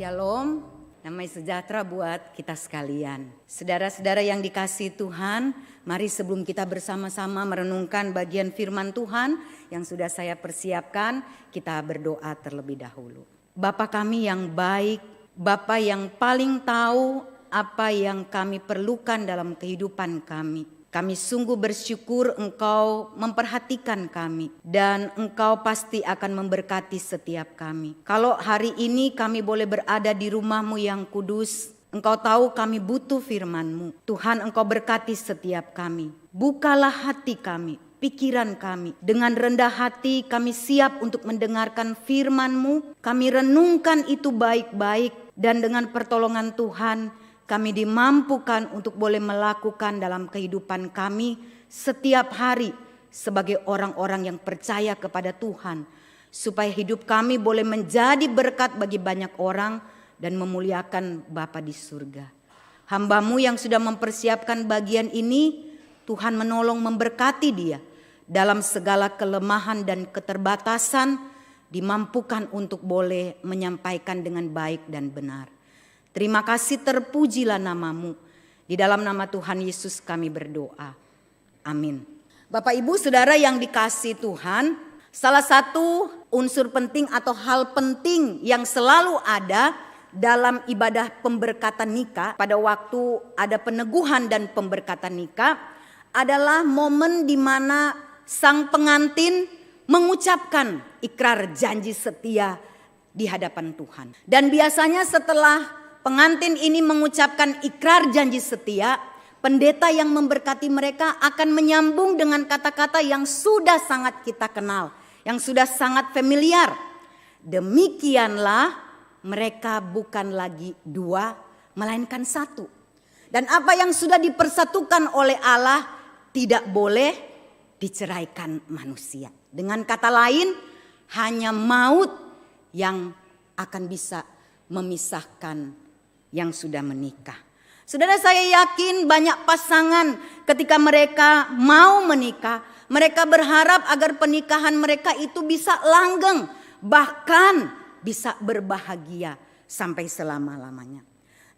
Shalom, damai sejahtera buat kita sekalian. Saudara-saudara yang dikasihi Tuhan, mari sebelum kita bersama-sama merenungkan bagian firman Tuhan yang sudah saya persiapkan, kita berdoa terlebih dahulu. Bapa kami yang baik, Bapa yang paling tahu apa yang kami perlukan dalam kehidupan kami. Kami sungguh bersyukur Engkau memperhatikan kami dan Engkau pasti akan memberkati setiap kami. Kalau hari ini kami boleh berada di rumah-Mu yang kudus, Engkau tahu kami butuh firman-Mu. Tuhan, Engkau berkati setiap kami. Bukalah hati kami, pikiran kami. Dengan rendah hati kami siap untuk mendengarkan firman-Mu. Kami renungkan itu baik-baik dan dengan pertolongan Tuhan kami dimampukan untuk boleh melakukan dalam kehidupan kami setiap hari sebagai orang-orang yang percaya kepada Tuhan. Supaya hidup kami boleh menjadi berkat bagi banyak orang dan memuliakan Bapa di surga. Hamba-Mu yang sudah mempersiapkan bagian ini, Tuhan menolong memberkati dia. Dalam segala kelemahan dan keterbatasan, dimampukan untuk boleh menyampaikan dengan baik dan benar. Terima kasih, terpujilah nama-Mu. Di dalam nama Tuhan Yesus kami berdoa. Amin. Bapak Ibu Saudara yang dikasihi Tuhan, salah satu unsur penting atau hal penting yang selalu ada dalam ibadah pemberkatan nikah pada waktu ada peneguhan dan pemberkatan nikah adalah momen di mana sang pengantin mengucapkan ikrar janji setia di hadapan Tuhan. Dan biasanya setelah pengantin ini mengucapkan ikrar janji setia, pendeta yang memberkati mereka akan menyambung dengan kata-kata yang sudah sangat kita kenal, yang sudah sangat familiar. Demikianlah mereka bukan lagi dua, melainkan satu. Dan apa yang sudah dipersatukan oleh Allah tidak boleh diceraikan manusia. Dengan kata lain, hanya maut yang akan bisa memisahkan yang sudah menikah. Saudara, saya yakin banyak pasangan ketika mereka mau menikah, mereka berharap agar pernikahan mereka itu bisa langgeng, bahkan bisa berbahagia sampai selama-lamanya.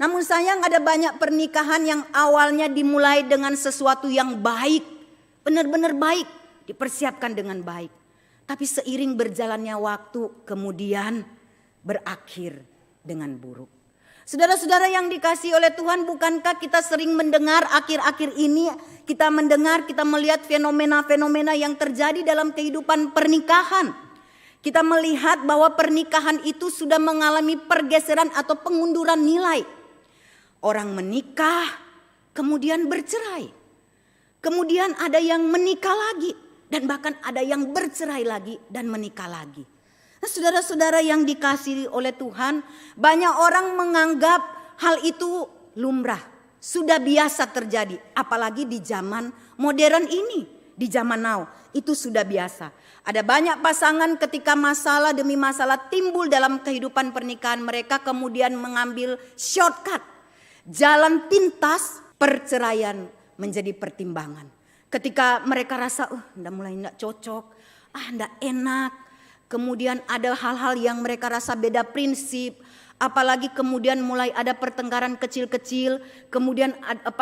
Namun sayang, ada banyak pernikahan yang awalnya dimulai dengan sesuatu yang baik, benar-benar baik, dipersiapkan dengan baik. Tapi seiring berjalannya waktu kemudian berakhir dengan buruk. Saudara-saudara yang dikasihi oleh Tuhan, bukankah kita sering mendengar akhir-akhir ini kita melihat fenomena-fenomena yang terjadi dalam kehidupan pernikahan. Kita melihat bahwa pernikahan itu sudah mengalami pergeseran atau pengunduran nilai. Orang menikah kemudian bercerai. Kemudian ada yang menikah lagi dan bahkan ada yang bercerai lagi dan menikah lagi. Nah, saudara-saudara yang dikasihi oleh Tuhan, banyak orang menganggap hal itu lumrah, sudah biasa terjadi. Apalagi di zaman modern ini, di zaman now, itu sudah biasa. Ada banyak pasangan ketika masalah demi masalah timbul dalam kehidupan pernikahan mereka, kemudian mengambil shortcut. Jalan pintas perceraian menjadi pertimbangan. Ketika mereka rasa, udah mulai enggak cocok, enggak enak. Kemudian ada hal-hal yang mereka rasa beda prinsip. Apalagi kemudian mulai ada pertengkaran kecil-kecil. Kemudian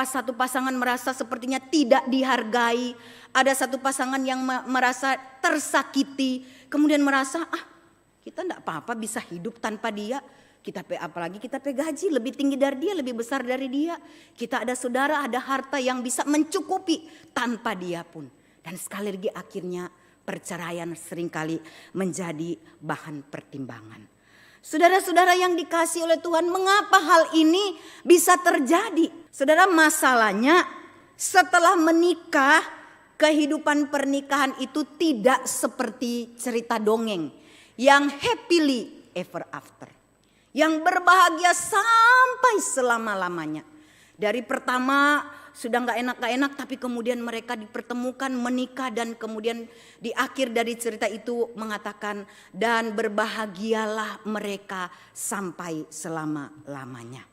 satu pasangan merasa sepertinya tidak dihargai. Ada satu pasangan yang merasa tersakiti. Kemudian merasa kita enggak apa-apa bisa hidup tanpa dia. Apalagi kita gaji lebih tinggi dari dia, lebih besar dari dia. Kita ada saudara, ada harta yang bisa mencukupi tanpa dia pun. Dan sekali lagi akhirnya perceraian seringkali menjadi bahan pertimbangan. Saudara-saudara yang dikasihi oleh Tuhan, mengapa hal ini bisa terjadi? Saudara, masalahnya setelah menikah, kehidupan pernikahan itu tidak seperti cerita dongeng yang happily ever after, yang berbahagia sampai selama-lamanya. Dari pertama sudah gak enak, tapi kemudian mereka dipertemukan, menikah, dan kemudian di akhir dari cerita itu mengatakan, dan berbahagialah mereka sampai selama-lamanya.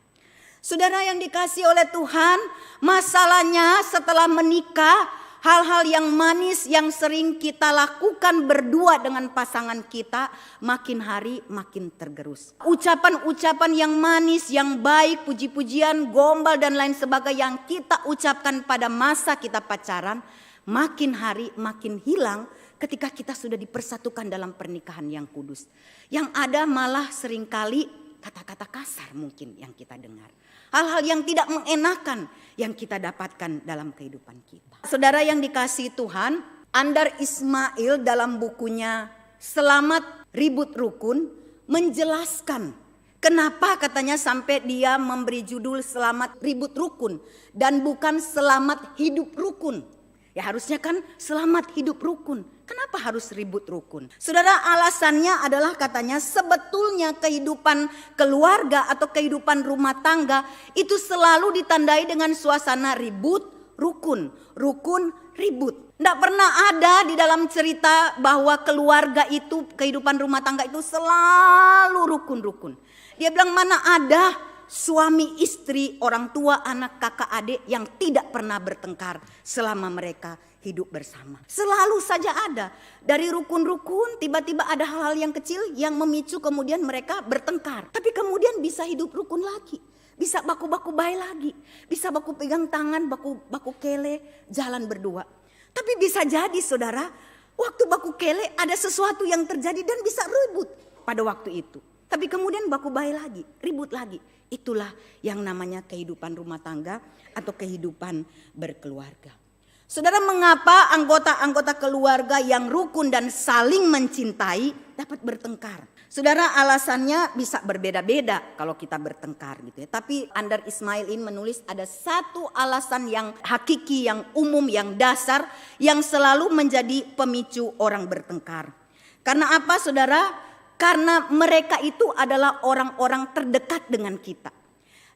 Saudara yang dikasihi oleh Tuhan, masalahnya setelah menikah hal-hal yang manis yang sering kita lakukan berdua dengan pasangan kita makin hari makin tergerus. Ucapan-ucapan yang manis, yang baik, puji-pujian, gombal dan lain sebagainya yang kita ucapkan pada masa kita pacaran makin hari makin hilang ketika kita sudah dipersatukan dalam pernikahan yang kudus. Yang ada malah seringkali kata-kata kasar mungkin yang kita dengar. Hal-hal yang tidak mengenakan yang kita dapatkan dalam kehidupan kita. Saudara yang dikasihi Tuhan, Andar Ismail dalam bukunya Selamat Ribut Rukun menjelaskan kenapa katanya sampai dia memberi judul Selamat Ribut Rukun dan bukan Selamat Hidup Rukun. Ya harusnya kan selamat hidup rukun. Kenapa harus ribut rukun? Saudara, alasannya adalah katanya sebetulnya kehidupan keluarga atau kehidupan rumah tangga itu selalu ditandai dengan suasana ribut, rukun, rukun, ribut. Tidak pernah ada di dalam cerita bahwa keluarga itu, kehidupan rumah tangga itu selalu rukun-rukun. Dia bilang mana ada suami istri, orang tua, anak, kakak, adik yang tidak pernah bertengkar selama mereka hidup bersama. Selalu saja ada. Dari rukun-rukun tiba-tiba ada hal-hal yang kecil yang memicu kemudian mereka bertengkar. Tapi kemudian bisa hidup rukun lagi. Bisa baku-baku baik lagi. Bisa baku pegang tangan, baku kele, jalan berdua. Tapi bisa jadi saudara, waktu baku kele ada sesuatu yang terjadi dan bisa ribut pada waktu itu. Tapi kemudian baku baik lagi, ribut lagi. Itulah yang namanya kehidupan rumah tangga atau kehidupan berkeluarga. Saudara, mengapa anggota-anggota keluarga yang rukun dan saling mencintai dapat bertengkar? Saudara, alasannya bisa berbeda-beda kalau kita bertengkar gitu ya. Tapi Andar Ismail ini menulis ada satu alasan yang hakiki, yang umum, yang dasar, yang selalu menjadi pemicu orang bertengkar. Karena apa saudara? Karena mereka itu adalah orang-orang terdekat dengan kita.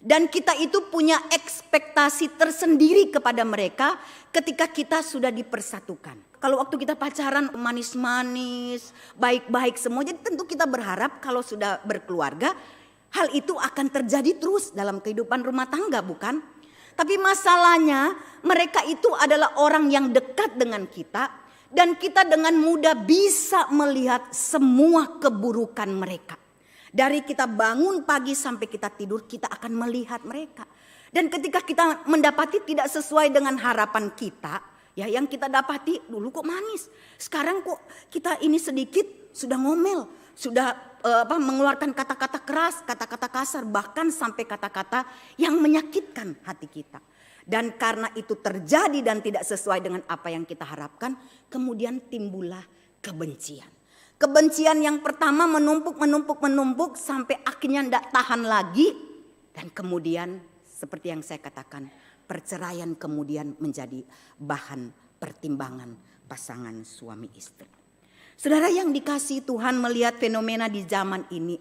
Dan kita itu punya ekspektasi tersendiri kepada mereka ketika kita sudah dipersatukan. Kalau waktu kita pacaran manis-manis, baik-baik semua. Jadi tentu kita berharap kalau sudah berkeluarga, hal itu akan terjadi terus dalam kehidupan rumah tangga, bukan? Tapi masalahnya mereka itu adalah orang yang dekat dengan kita. Dan kita dengan mudah bisa melihat semua keburukan mereka. Dari kita bangun pagi sampai kita tidur, kita akan melihat mereka. Dan ketika kita mendapati tidak sesuai dengan harapan kita, ya yang kita dapati dulu kok manis, sekarang kok kita ini sedikit sudah ngomel, sudah mengeluarkan kata-kata keras, kata-kata kasar, bahkan sampai kata-kata yang menyakitkan hati kita. Dan karena itu terjadi dan tidak sesuai dengan apa yang kita harapkan, kemudian timbullah kebencian. Kebencian yang pertama menumpuk sampai akhirnya tidak tahan lagi. Dan kemudian seperti yang saya katakan, perceraian kemudian menjadi bahan pertimbangan pasangan suami istri. Saudara yang dikasihi Tuhan, melihat fenomena di zaman ini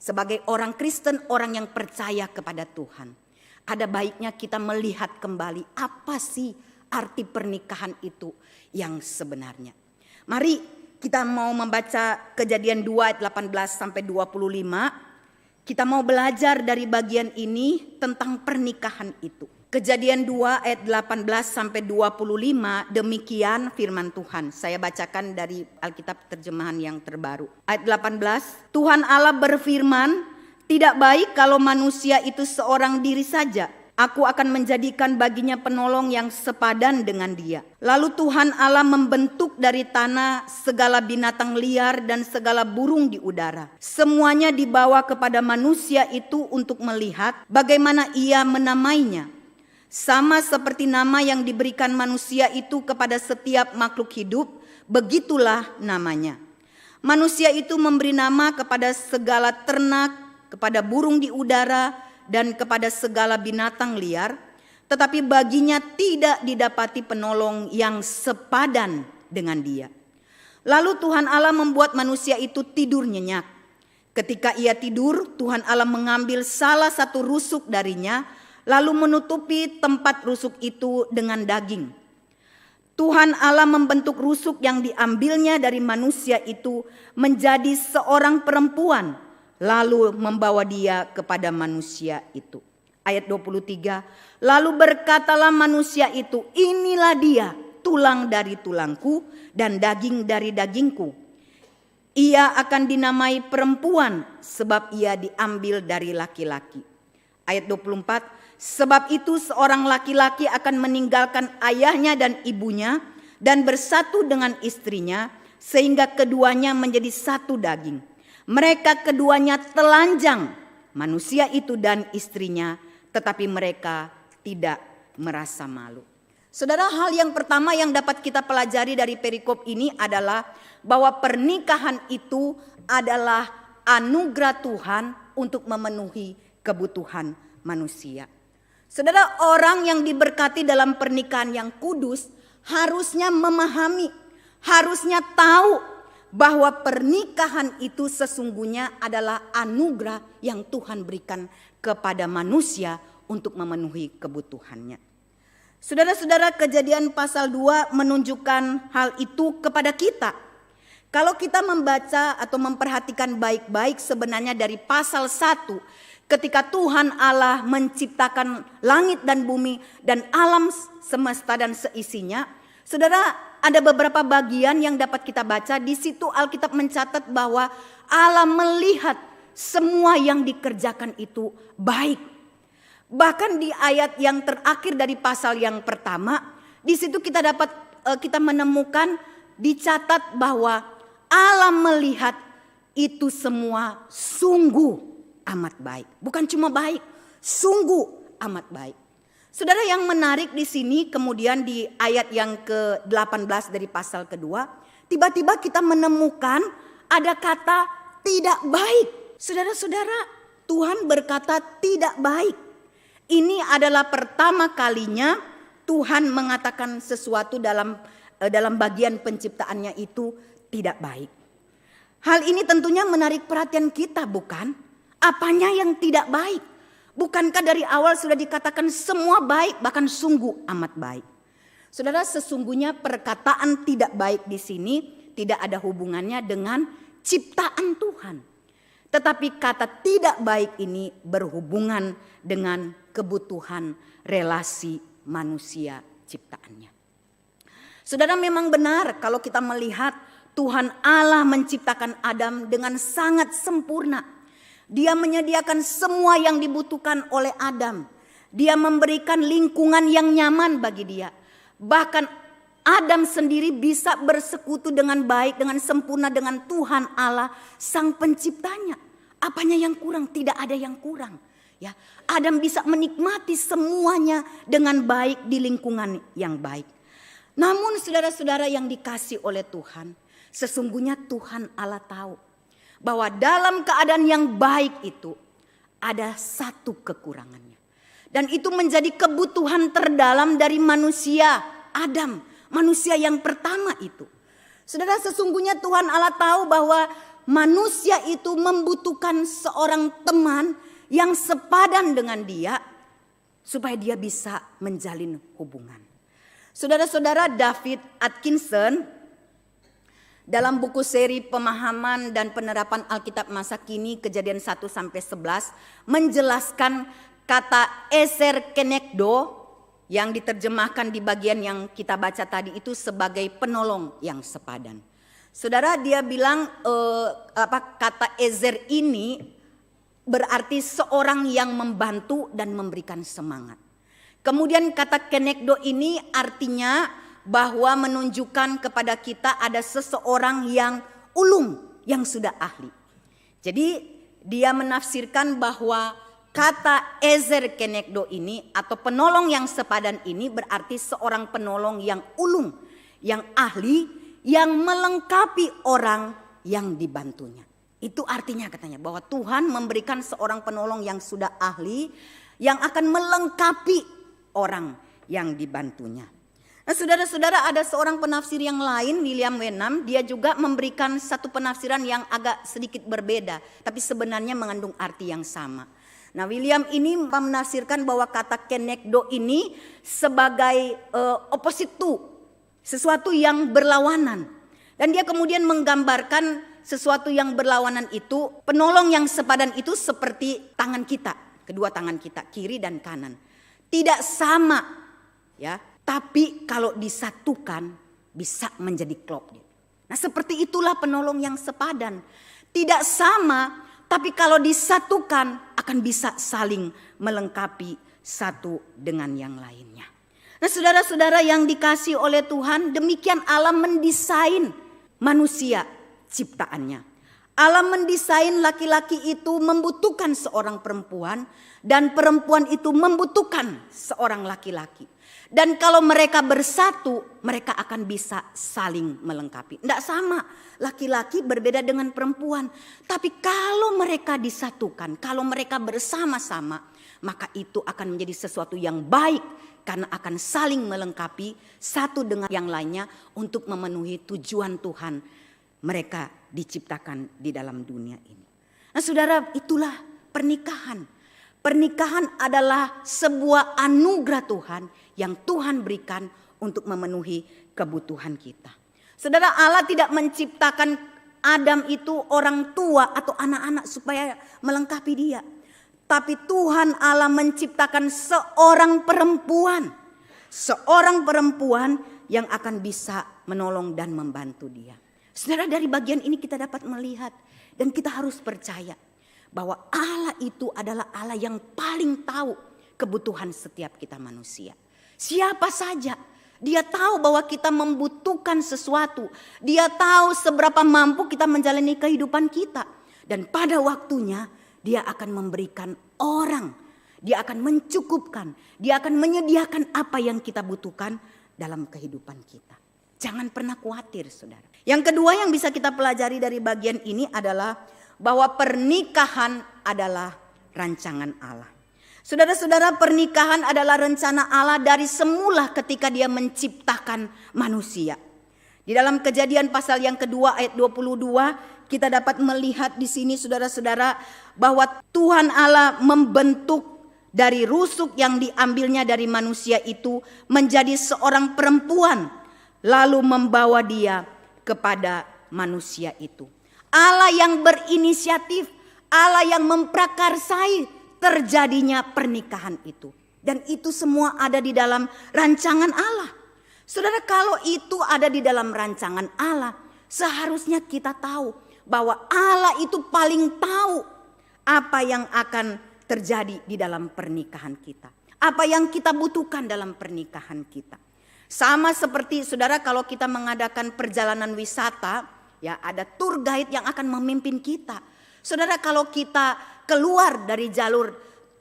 sebagai orang Kristen, orang yang percaya kepada Tuhan. Ada baiknya kita melihat kembali apa sih arti pernikahan itu yang sebenarnya. Mari kita mau membaca Kejadian 2 ayat 18 sampai 25. Kita mau belajar dari bagian ini tentang pernikahan itu. Kejadian 2 ayat 18 sampai 25, demikian firman Tuhan. Saya bacakan dari Alkitab terjemahan yang terbaru. Ayat 18, Tuhan Allah berfirman, tidak baik kalau manusia itu seorang diri saja. Aku akan menjadikan baginya penolong yang sepadan dengan dia. Lalu Tuhan Allah membentuk dari tanah segala binatang liar dan segala burung di udara. Semuanya dibawa kepada manusia itu untuk melihat bagaimana ia menamainya. Sama seperti nama yang diberikan manusia itu kepada setiap makhluk hidup, begitulah namanya. Manusia itu memberi nama kepada segala ternak, kepada burung di udara, dan kepada segala binatang liar. Tetapi baginya tidak didapati penolong yang sepadan dengan dia. Lalu Tuhan Allah membuat manusia itu tidur nyenyak. Ketika ia tidur, Tuhan Allah mengambil salah satu rusuk darinya, lalu menutupi tempat rusuk itu dengan daging. Tuhan Allah membentuk rusuk yang diambilnya dari manusia itu menjadi seorang perempuan, lalu membawa dia kepada manusia itu. Ayat 23, lalu berkatalah manusia itu, inilah dia. tulang dari tulangku dan daging dari dagingku. Ia akan dinamai perempuan sebab ia diambil dari laki-laki. Ayat 24, sebab itu seorang laki-laki akan meninggalkan ayahnya dan ibunya dan bersatu dengan istrinya sehingga keduanya menjadi satu daging. Mereka keduanya telanjang, manusia itu dan istrinya, tetapi mereka tidak merasa malu. Saudara, hal yang pertama yang dapat kita pelajari dari perikop ini adalah bahwa pernikahan itu adalah anugerah Tuhan untuk memenuhi kebutuhan manusia. Saudara, orang yang diberkati dalam pernikahan yang kudus harusnya memahami, harusnya tahu bahwa pernikahan itu sesungguhnya adalah anugerah yang Tuhan berikan kepada manusia untuk memenuhi kebutuhannya. Saudara-saudara, Kejadian pasal 2 menunjukkan hal itu kepada kita. Kalau kita membaca atau memperhatikan baik-baik sebenarnya dari pasal 1, ketika Tuhan Allah menciptakan langit dan bumi dan alam semesta dan seisinya, saudara, ada beberapa bagian yang dapat kita baca. Di situ Alkitab mencatat bahwa Allah melihat semua yang dikerjakan itu baik. Bahkan di ayat yang terakhir dari pasal yang pertama, di situ kita menemukan dicatat bahwa Allah melihat itu semua sungguh amat baik. Bukan cuma baik, sungguh amat baik. Saudara, yang menarik di sini kemudian di ayat yang ke-18 dari pasal kedua, tiba-tiba kita menemukan ada kata tidak baik. Saudara-saudara, Tuhan berkata tidak baik. Ini adalah pertama kalinya Tuhan mengatakan sesuatu dalam bagian penciptaannya itu tidak baik. Hal ini tentunya menarik perhatian kita, bukan? Apanya yang tidak baik? Bukankah dari awal sudah dikatakan semua baik, bahkan sungguh amat baik? Saudara, sesungguhnya perkataan tidak baik di sini tidak ada hubungannya dengan ciptaan Tuhan. Tetapi kata tidak baik ini berhubungan dengan kebutuhan relasi manusia ciptaannya. Saudara, memang benar kalau kita melihat Tuhan Allah menciptakan Adam dengan sangat sempurna. Dia menyediakan semua yang dibutuhkan oleh Adam. Dia memberikan lingkungan yang nyaman bagi dia. Bahkan Adam sendiri bisa bersekutu dengan baik, dengan sempurna dengan Tuhan Allah sang penciptanya. Apanya yang kurang? Tidak ada yang kurang. Ya, Adam bisa menikmati semuanya dengan baik di lingkungan yang baik. Namun saudara-saudara yang dikasih oleh Tuhan, sesungguhnya Tuhan Allah tahu bahwa dalam keadaan yang baik itu ada satu kekurangannya. Dan itu menjadi kebutuhan terdalam dari manusia Adam, manusia yang pertama itu. Saudara, sesungguhnya Tuhan Allah tahu bahwa manusia itu membutuhkan seorang teman yang sepadan dengan dia supaya dia bisa menjalin hubungan. Saudara-saudara, David Atkinson dalam buku seri pemahaman dan penerapan Alkitab masa kini Kejadian 1-11 menjelaskan kata eser kenekdo yang diterjemahkan di bagian yang kita baca tadi itu sebagai penolong yang sepadan. Saudara, dia bilang kata ezer ini berarti seorang yang membantu dan memberikan semangat. Kemudian kata kenekdo ini artinya bahwa menunjukkan kepada kita ada seseorang yang ulung, yang sudah ahli. Jadi dia menafsirkan bahwa kata ezer kenekdo ini atau penolong yang sepadan ini berarti seorang penolong yang ulung, yang ahli, yang melengkapi orang yang dibantunya. Itu artinya katanya bahwa Tuhan memberikan seorang penolong yang sudah ahli, yang akan melengkapi orang yang dibantunya. Nah, saudara-saudara, ada seorang penafsir yang lain, William Wenham, dia juga memberikan satu penafsiran yang agak sedikit berbeda, tapi sebenarnya mengandung arti yang sama. Nah, William ini menafsirkan bahwa kata kenekdo ini sebagai opposite to, sesuatu yang berlawanan. Dan dia kemudian menggambarkan sesuatu yang berlawanan itu, penolong yang sepadan itu seperti tangan kita, kedua tangan kita, kiri dan kanan. Tidak sama, ya. Tapi kalau disatukan bisa menjadi klop. Nah seperti itulah penolong yang sepadan. Tidak sama, tapi kalau disatukan akan bisa saling melengkapi satu dengan yang lainnya. Nah saudara-saudara yang dikasihi oleh Tuhan, demikian Allah mendesain manusia ciptaannya. Allah mendesain laki-laki itu membutuhkan seorang perempuan dan perempuan itu membutuhkan seorang laki-laki. Dan kalau mereka bersatu, mereka akan bisa saling melengkapi. Tidak sama, laki-laki berbeda dengan perempuan. Tapi kalau mereka disatukan, kalau mereka bersama-sama, maka itu akan menjadi sesuatu yang baik. Karena akan saling melengkapi satu dengan yang lainnya untuk memenuhi tujuan Tuhan mereka diciptakan di dalam dunia ini. Nah saudara, itulah pernikahan. Pernikahan adalah sebuah anugerah Tuhan yang Tuhan berikan untuk memenuhi kebutuhan kita. Saudara, Allah tidak menciptakan Adam itu orang tua atau anak-anak supaya melengkapi dia. Tapi Tuhan Allah menciptakan seorang perempuan. Seorang perempuan yang akan bisa menolong dan membantu dia. Saudara, dari bagian ini kita dapat melihat dan kita harus percaya bahwa Allah itu adalah Allah yang paling tahu kebutuhan setiap kita manusia. Siapa saja, dia tahu bahwa kita membutuhkan sesuatu. Dia tahu seberapa mampu kita menjalani kehidupan kita. Dan pada waktunya dia akan memberikan orang. Dia akan mencukupkan. Dia akan menyediakan apa yang kita butuhkan dalam kehidupan kita. Jangan pernah khawatir saudara. Yang kedua yang bisa kita pelajari dari bagian ini adalah bahwa pernikahan adalah rancangan Allah. Saudara-saudara, pernikahan adalah rencana Allah dari semula ketika dia menciptakan manusia. Di dalam Kejadian pasal yang kedua ayat 22 kita dapat melihat di sini saudara-saudara bahwa Tuhan Allah membentuk dari rusuk yang diambilnya dari manusia itu menjadi seorang perempuan lalu membawa dia kepada manusia itu. Allah yang berinisiatif, Allah yang memprakarsai terjadinya pernikahan itu. Dan itu semua ada di dalam rancangan Allah. Saudara, kalau itu ada di dalam rancangan Allah, seharusnya kita tahu bahwa Allah itu paling tahu apa yang akan terjadi di dalam pernikahan kita. Apa yang kita butuhkan dalam pernikahan kita. Sama seperti saudara kalau kita mengadakan perjalanan wisata, ya ada tour guide yang akan memimpin kita. Saudara, kalau kita keluar dari jalur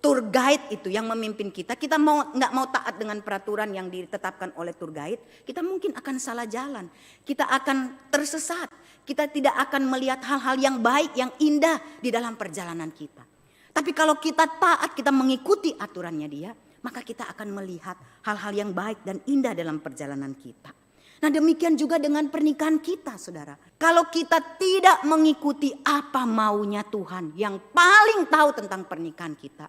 tour guide itu yang memimpin kita, kita nggak mau taat dengan peraturan yang ditetapkan oleh tour guide, kita mungkin akan salah jalan. Kita akan tersesat. Kita tidak akan melihat hal-hal yang baik, yang indah di dalam perjalanan kita. Tapi kalau kita taat, kita mengikuti aturannya dia, maka kita akan melihat hal-hal yang baik dan indah dalam perjalanan kita. Nah demikian juga dengan pernikahan kita saudara. Kalau kita tidak mengikuti apa maunya Tuhan yang paling tahu tentang pernikahan kita,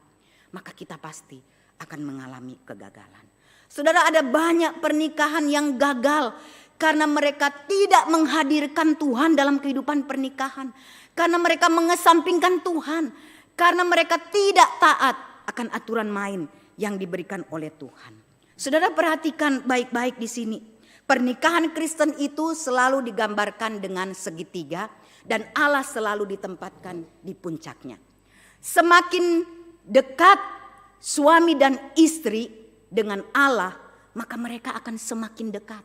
maka kita pasti akan mengalami kegagalan. Saudara, ada banyak pernikahan yang gagal karena mereka tidak menghadirkan Tuhan dalam kehidupan pernikahan. Karena mereka mengesampingkan Tuhan. Karena mereka tidak taat akan aturan main yang diberikan oleh Tuhan. Saudara, perhatikan baik-baik di sini. Pernikahan Kristen itu selalu digambarkan dengan segitiga dan Allah selalu ditempatkan di puncaknya. Semakin dekat suami dan istri dengan Allah, maka mereka akan semakin dekat.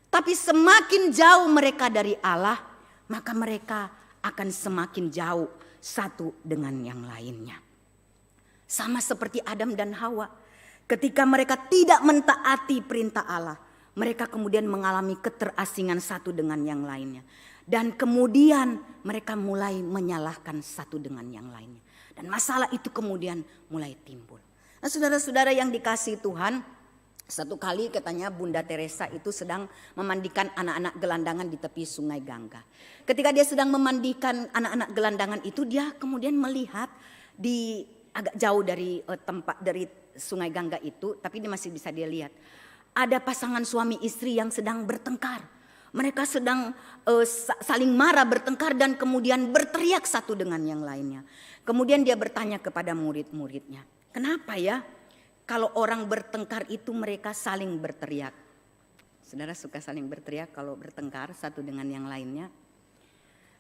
Tapi semakin jauh mereka dari Allah, maka mereka akan semakin jauh satu dengan yang lainnya. Sama seperti Adam dan Hawa, ketika mereka tidak mentaati perintah Allah, mereka kemudian mengalami keterasingan satu dengan yang lainnya. Dan kemudian mereka mulai menyalahkan satu dengan yang lainnya. Dan masalah itu kemudian mulai timbul. Nah saudara-saudara yang dikasihi Tuhan, satu kali katanya Bunda Teresa itu sedang memandikan anak-anak gelandangan di tepi sungai Gangga. Ketika dia sedang memandikan anak-anak gelandangan itu, dia kemudian melihat di agak jauh dari tempat dari sungai Gangga itu, tapi dia masih bisa dia lihat. Ada pasangan suami istri yang sedang bertengkar. Mereka sedang saling marah, bertengkar dan kemudian berteriak satu dengan yang lainnya. Kemudian dia bertanya kepada murid-muridnya, kenapa ya kalau orang bertengkar itu mereka saling berteriak. Saudara suka saling berteriak kalau bertengkar satu dengan yang lainnya.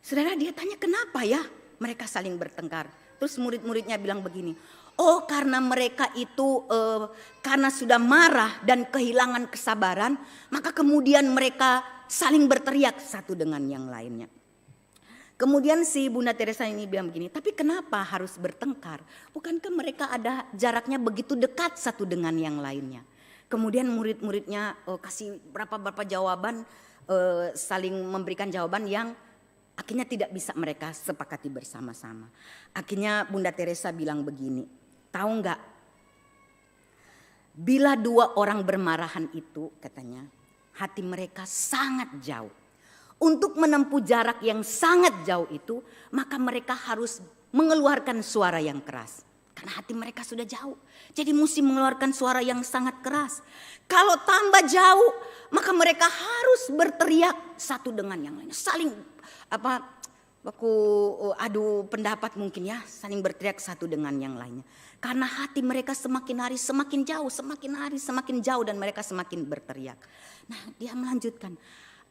Saudara, dia tanya kenapa ya mereka saling bertengkar. Terus murid-muridnya bilang begini, oh karena mereka itu karena sudah marah dan kehilangan kesabaran, maka kemudian mereka saling berteriak satu dengan yang lainnya. Kemudian si Bunda Teresa ini bilang begini, tapi kenapa harus bertengkar? Bukankah mereka ada jaraknya begitu dekat satu dengan yang lainnya? Kemudian murid-muridnya kasih berapa jawaban, saling memberikan jawaban yang akhirnya tidak bisa mereka sepakati bersama-sama. Akhirnya Bunda Teresa bilang begini, tahu nggak? Bila dua orang bermarahan itu katanya, hati mereka sangat jauh. Untuk menempuh jarak yang sangat jauh itu, maka mereka harus mengeluarkan suara yang keras. Karena hati mereka sudah jauh. Jadi mesti mengeluarkan suara yang sangat keras. Kalau tambah jauh, maka mereka harus berteriak satu dengan yang lainnya. Saling adu pendapat mungkin ya. Saling berteriak satu dengan yang lainnya. Karena hati mereka semakin hari semakin jauh. Semakin hari semakin jauh dan mereka semakin berteriak. Nah, dia melanjutkan.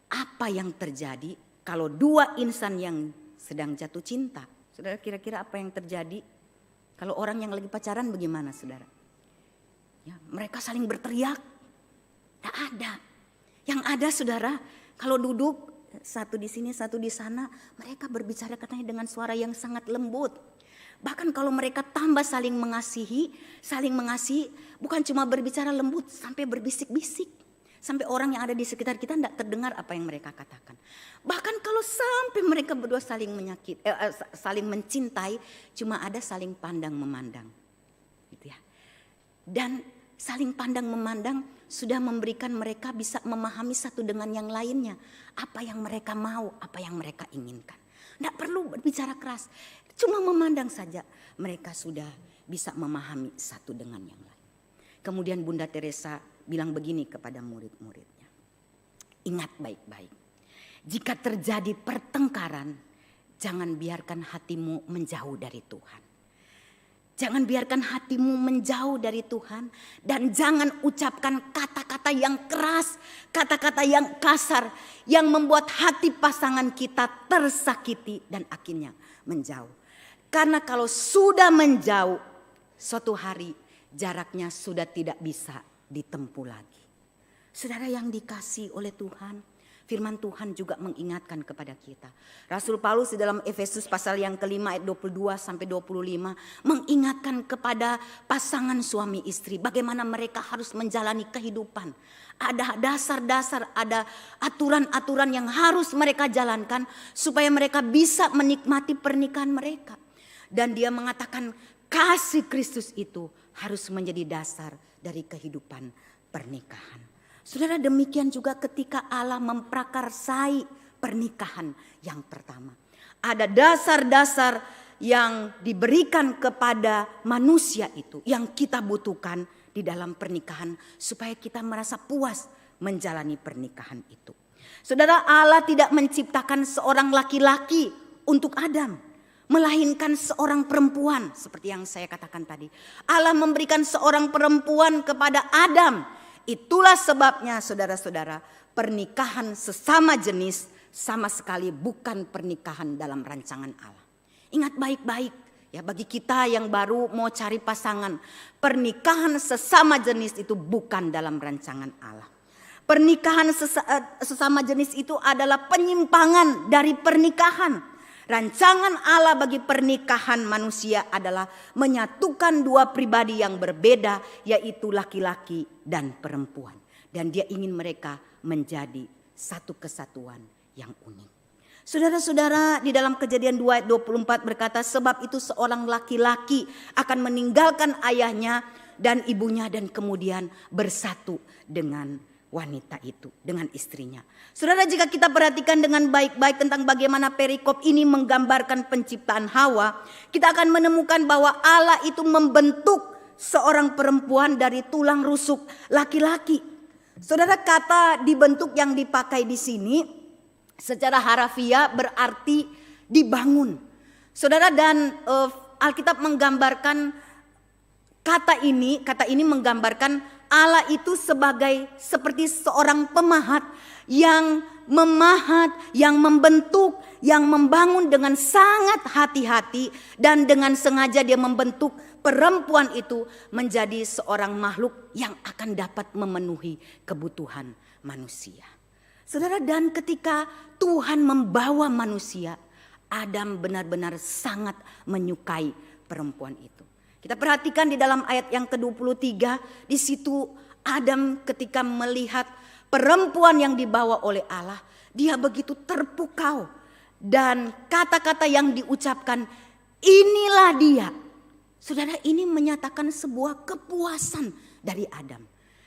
Apa yang terjadi kalau dua insan yang sedang jatuh cinta? Saudara, kira-kira apa yang terjadi kalau orang yang lagi pacaran bagaimana, saudara? Ya, mereka saling berteriak. Tak ada. Yang ada, saudara, kalau duduk satu di sini, satu di sana, mereka berbicara katanya dengan suara yang sangat lembut. Bahkan kalau mereka tambah saling mengasihi, bukan cuma berbicara lembut, sampai berbisik-bisik. Sampai orang yang ada di sekitar kita tidak terdengar apa yang mereka katakan. Bahkan kalau sampai mereka berdua saling saling mencintai, cuma ada saling pandang memandang, gitu ya. Dan saling pandang memandang sudah memberikan mereka bisa memahami satu dengan yang lainnya, apa yang mereka mau, apa yang mereka inginkan. Tidak perlu berbicara keras, cuma memandang saja mereka sudah bisa memahami satu dengan yang lain. Kemudian Bunda Teresa bilang begini kepada murid-muridnya. Ingat baik-baik. Jika terjadi pertengkaran, jangan biarkan hatimu menjauh dari Tuhan. Jangan biarkan hatimu menjauh dari Tuhan. Dan jangan ucapkan kata-kata yang keras, kata-kata yang kasar, yang membuat hati pasangan kita tersakiti dan akhirnya menjauh. Karena kalau sudah menjauh, suatu hari jaraknya sudah tidak bisa ditempuh lagi. Saudara yang dikasihi oleh Tuhan, firman Tuhan juga mengingatkan kepada kita. Rasul Paulus di dalam Efesus pasal yang kelima ayat 22 sampai 25 mengingatkan kepada pasangan suami istri bagaimana mereka harus menjalani kehidupan. Ada dasar-dasar, ada aturan-aturan yang harus mereka jalankan supaya mereka bisa menikmati pernikahan mereka. Dan dia mengatakan kasih Kristus itu harus menjadi dasar dari kehidupan pernikahan. Saudara, demikian juga ketika Allah memprakarsai pernikahan yang pertama. Ada dasar-dasar yang diberikan kepada manusia itu yang kita butuhkan di dalam pernikahan supaya kita merasa puas menjalani pernikahan itu. Saudara, Allah tidak menciptakan seorang laki-laki untuk Adam, melahirkan seorang perempuan seperti yang saya katakan tadi. Allah memberikan seorang perempuan kepada Adam. Itulah sebabnya saudara-saudara, pernikahan sesama jenis sama sekali bukan pernikahan dalam rancangan Allah. Ingat baik-baik ya, bagi kita yang baru mau cari pasangan, pernikahan sesama jenis itu bukan dalam rancangan Allah. Pernikahan sesama jenis itu adalah penyimpangan dari pernikahan. Rancangan Allah bagi pernikahan manusia adalah menyatukan dua pribadi yang berbeda, yaitu laki-laki dan perempuan. Dan dia ingin mereka menjadi satu kesatuan yang unik. Saudara-saudara, di dalam Kejadian 2 ayat 24 berkata, sebab itu seorang laki-laki akan meninggalkan ayahnya dan ibunya dan kemudian bersatu dengan wanita itu, dengan istrinya. Saudara, jika kita perhatikan dengan baik-baik tentang bagaimana perikop ini menggambarkan penciptaan Hawa, kita akan menemukan bahwa Allah itu membentuk seorang perempuan dari tulang rusuk laki-laki. Saudara, kata dibentuk yang dipakai di sini secara harafiah berarti dibangun. Saudara, dan Alkitab menggambarkan Kata ini menggambarkan Allah itu seperti seorang pemahat yang memahat, yang membentuk, yang membangun dengan sangat hati-hati, dan dengan sengaja dia membentuk perempuan itu menjadi seorang makhluk yang akan dapat memenuhi kebutuhan manusia. Saudara, dan ketika Tuhan membawa manusia, Adam benar-benar sangat menyukai perempuan itu. Kita perhatikan di dalam ayat yang ke-23, di situ Adam ketika melihat perempuan yang dibawa oleh Allah, dia begitu terpukau. Dan kata-kata yang diucapkan, inilah dia. Saudara, ini menyatakan sebuah kepuasan dari Adam.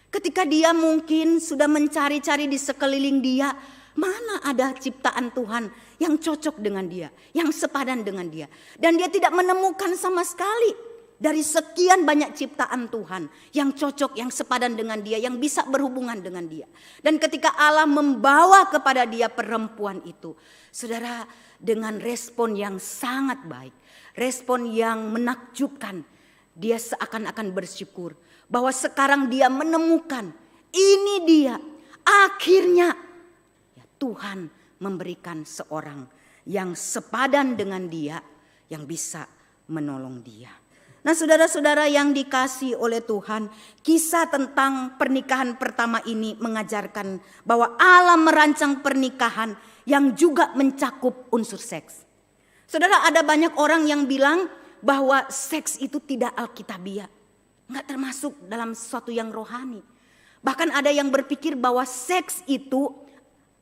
Ketika dia mungkin sudah mencari-cari di sekeliling dia, mana ada ciptaan Tuhan yang cocok dengan dia, yang sepadan dengan dia. Dan dia tidak menemukan sama sekali. Dari sekian banyak ciptaan Tuhan yang cocok, yang sepadan dengan dia, yang bisa berhubungan dengan dia. Dan ketika Allah membawa kepada dia perempuan itu, saudara, dengan respon yang sangat baik, respon yang menakjubkan, dia seakan-akan bersyukur bahwa sekarang dia menemukan, ini dia. Akhirnya ya, Tuhan memberikan seorang yang sepadan dengan dia, yang bisa menolong dia. Nah, saudara-saudara yang dikasihi oleh Tuhan, kisah tentang pernikahan pertama ini mengajarkan bahwa Allah merancang pernikahan yang juga mencakup unsur seks. Saudara, ada banyak orang yang bilang bahwa seks itu tidak alkitabiah, nggak termasuk dalam sesuatu yang rohani. Bahkan ada yang berpikir bahwa seks itu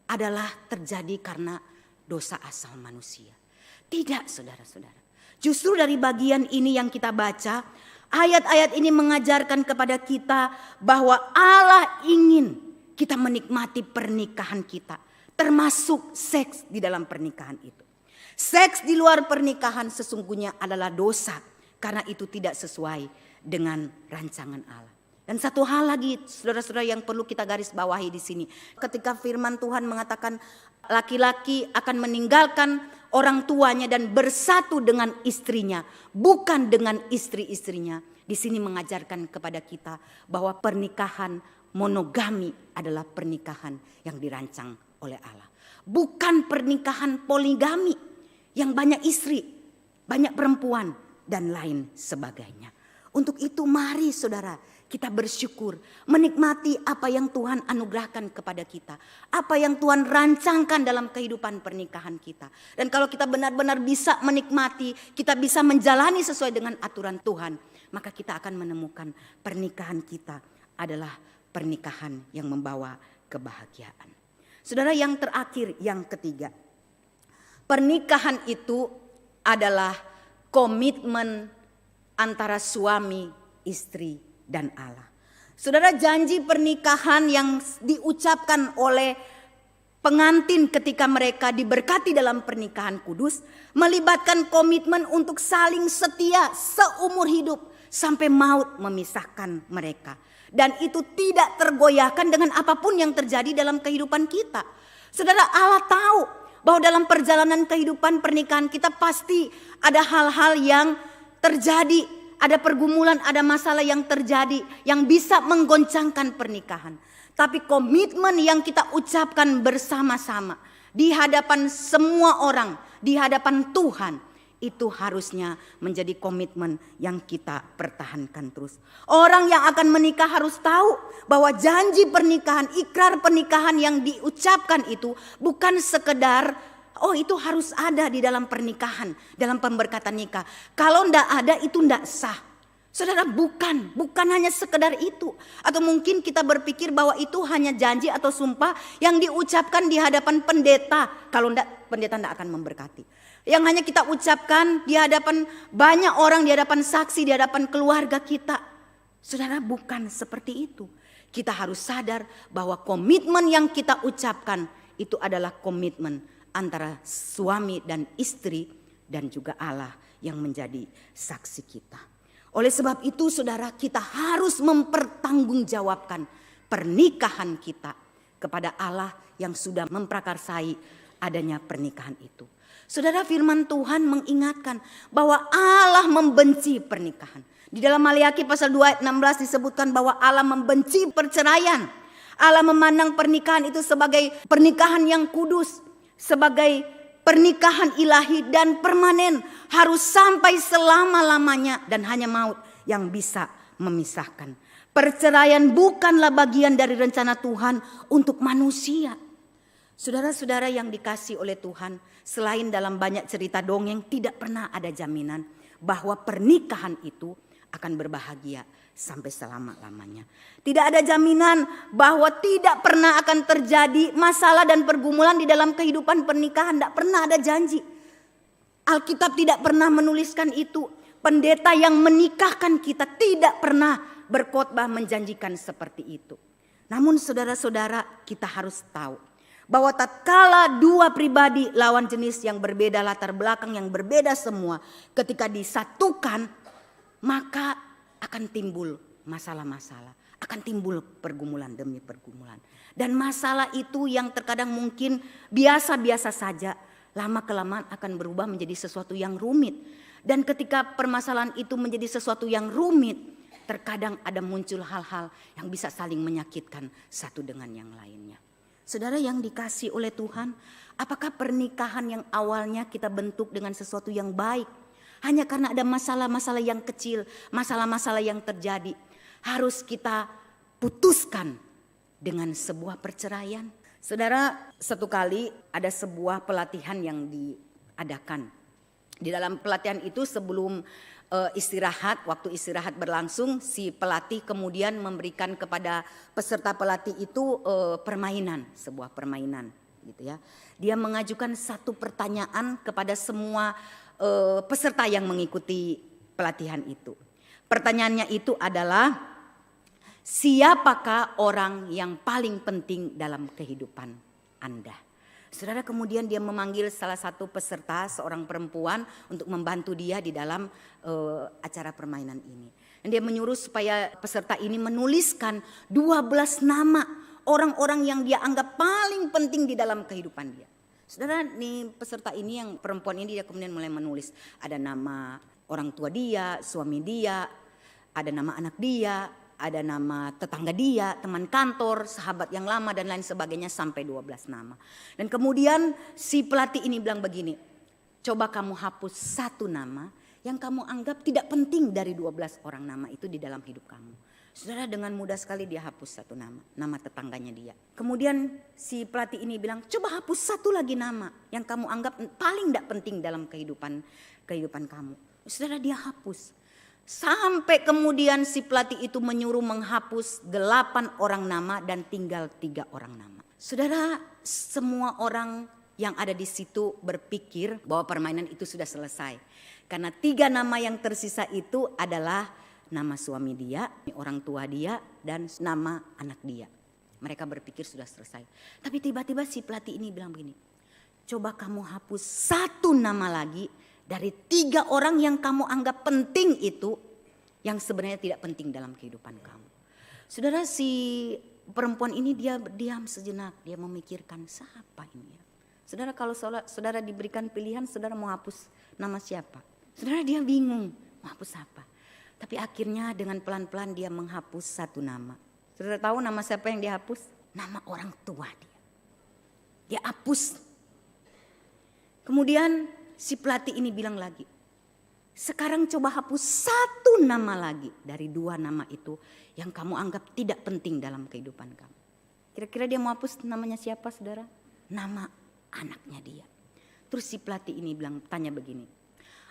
adalah terjadi karena dosa asal manusia. Tidak, saudara-saudara. Justru dari bagian ini yang kita baca, ayat-ayat ini mengajarkan kepada kita bahwa Allah ingin kita menikmati pernikahan kita, termasuk seks di dalam pernikahan itu. Seks di luar pernikahan sesungguhnya adalah dosa, karena itu tidak sesuai dengan rancangan Allah. Dan satu hal lagi, saudara-saudara, yang perlu kita garis bawahi di sini, ketika firman Tuhan mengatakan laki-laki akan meninggalkan orang tuanya dan bersatu dengan istrinya, bukan dengan istri-istrinya. Di sini mengajarkan kepada kita bahwa pernikahan monogami adalah pernikahan yang dirancang oleh Allah. Bukan pernikahan poligami yang banyak istri, banyak perempuan, dan lain sebagainya. Untuk itu mari saudara, kita bersyukur, menikmati apa yang Tuhan anugerahkan kepada kita. Apa yang Tuhan rancangkan dalam kehidupan pernikahan kita. Dan kalau kita benar-benar bisa menikmati, kita bisa menjalani sesuai dengan aturan Tuhan, maka kita akan menemukan pernikahan kita adalah pernikahan yang membawa kebahagiaan. Saudara, yang terakhir, yang ketiga. Pernikahan itu adalah komitmen antara suami, istri, dan Allah. Saudara, janji pernikahan yang diucapkan oleh pengantin ketika mereka diberkati dalam pernikahan kudus melibatkan komitmen untuk saling setia seumur hidup sampai maut memisahkan mereka. Dan itu tidak tergoyahkan dengan apapun yang terjadi dalam kehidupan kita. Saudara, Allah tahu bahwa dalam perjalanan kehidupan pernikahan kita pasti ada hal-hal yang terjadi. Ada pergumulan, ada masalah yang terjadi yang bisa menggoncangkan pernikahan. Tapi komitmen yang kita ucapkan bersama-sama di hadapan semua orang, di hadapan Tuhan, itu harusnya menjadi komitmen yang kita pertahankan terus. Orang yang akan menikah harus tahu bahwa janji pernikahan, ikrar pernikahan yang diucapkan itu bukan sekedar itu harus ada di dalam pernikahan, dalam pemberkatan nikah. Kalau enggak ada itu enggak sah. Saudara, bukan hanya sekedar itu. Atau mungkin kita berpikir bahwa itu hanya janji atau sumpah yang diucapkan di hadapan pendeta. Kalau enggak, pendeta enggak akan memberkati. Yang hanya kita ucapkan di hadapan banyak orang, di hadapan saksi, di hadapan keluarga kita. Saudara, bukan seperti itu. Kita harus sadar bahwa komitmen yang kita ucapkan itu adalah komitmen antara suami dan istri dan juga Allah yang menjadi saksi kita. Oleh sebab itu saudara, kita harus mempertanggungjawabkan pernikahan kita kepada Allah yang sudah memprakarsai adanya pernikahan itu. Saudara, firman Tuhan mengingatkan bahwa Allah membenci pernikahan. Di dalam Maliaki pasal 2 ayat 16 disebutkan bahwa Allah membenci perceraian. Allah memandang pernikahan itu sebagai pernikahan yang kudus, sebagai pernikahan ilahi dan permanen, harus sampai selama-lamanya dan hanya maut yang bisa memisahkan. Perceraian bukanlah bagian dari rencana Tuhan untuk manusia. Saudara-saudara yang dikasihi oleh Tuhan, selain dalam banyak cerita dongeng, tidak pernah ada jaminan bahwa pernikahan itu akan berbahagia sampai selama-lamanya. Tidak ada jaminan bahwa tidak pernah akan terjadi masalah dan pergumulan di dalam kehidupan pernikahan. Tidak pernah ada janji. Alkitab tidak pernah menuliskan itu. Pendeta yang menikahkan kita tidak pernah berkhotbah menjanjikan seperti itu. Namun saudara-saudara, kita harus tahu bahwa tatkala dua pribadi lawan jenis yang berbeda, latar belakang yang berbeda semua, ketika disatukan, maka akan timbul masalah-masalah, akan timbul pergumulan demi pergumulan. Dan masalah itu yang terkadang mungkin biasa-biasa saja, lama-kelamaan akan berubah menjadi sesuatu yang rumit. Dan ketika permasalahan itu menjadi sesuatu yang rumit, terkadang ada muncul hal-hal yang bisa saling menyakitkan satu dengan yang lainnya. Saudara yang dikasihi oleh Tuhan, apakah pernikahan yang awalnya kita bentuk dengan sesuatu yang baik, hanya karena ada masalah-masalah yang kecil, masalah-masalah yang terjadi, harus kita putuskan dengan sebuah perceraian? Saudara, satu kali ada sebuah pelatihan yang diadakan. Di dalam pelatihan itu sebelum istirahat, waktu istirahat berlangsung, si pelatih kemudian memberikan kepada peserta pelatih itu permainan, sebuah permainan gitu ya. Dia mengajukan satu pertanyaan kepada semua peserta yang mengikuti pelatihan itu. Pertanyaannya itu adalah, siapakah orang yang paling penting dalam kehidupan Anda? Saudara, kemudian dia memanggil salah satu peserta, seorang perempuan, untuk membantu dia di dalam acara permainan ini. Dan dia menyuruh supaya peserta ini menuliskan 12 nama orang-orang yang dia anggap paling penting di dalam kehidupan dia. Saudara, nih peserta ini, yang perempuan ini, dia kemudian mulai menulis. Ada nama orang tua dia, suami dia, ada nama anak dia, ada nama tetangga dia, teman kantor, sahabat yang lama dan lain sebagainya, sampai 12 nama. Dan kemudian si pelatih ini bilang begini, coba kamu hapus satu nama yang kamu anggap tidak penting dari 12 orang nama itu di dalam hidup kamu. Saudara, dengan mudah sekali dia hapus satu nama tetangganya dia. Kemudian si pelatih ini bilang, coba hapus satu lagi nama yang kamu anggap paling tidak penting dalam kehidupan kamu. Saudara, dia hapus. Sampai kemudian si pelatih itu menyuruh menghapus 8 orang nama dan tinggal 3 orang nama. Saudara, semua orang yang ada di situ berpikir bahwa permainan itu sudah selesai. Karena 3 nama yang tersisa itu adalah nama suami dia, orang tua dia, dan nama anak dia. Mereka berpikir sudah selesai. Tapi tiba-tiba si pelatih ini bilang begini, coba kamu hapus 1 nama lagi dari 3 orang yang kamu anggap penting itu, yang sebenarnya tidak penting dalam kehidupan kamu. Saudara, si perempuan ini dia diam sejenak, dia memikirkan siapa ini ya. Saudara, kalau saudara diberikan pilihan, saudara mau hapus nama siapa? Saudara, dia bingung mau hapus apa. Tapi akhirnya dengan pelan-pelan dia menghapus 1 nama. Saudara tahu nama siapa yang dia hapus? Nama orang tua dia. Dia hapus. Kemudian si pelatih ini bilang lagi, sekarang coba hapus 1 nama lagi dari 2 nama itu yang kamu anggap tidak penting dalam kehidupan kamu. Kira-kira dia mau hapus namanya siapa, saudara? Nama anaknya dia. Terus si pelatih ini tanya begini,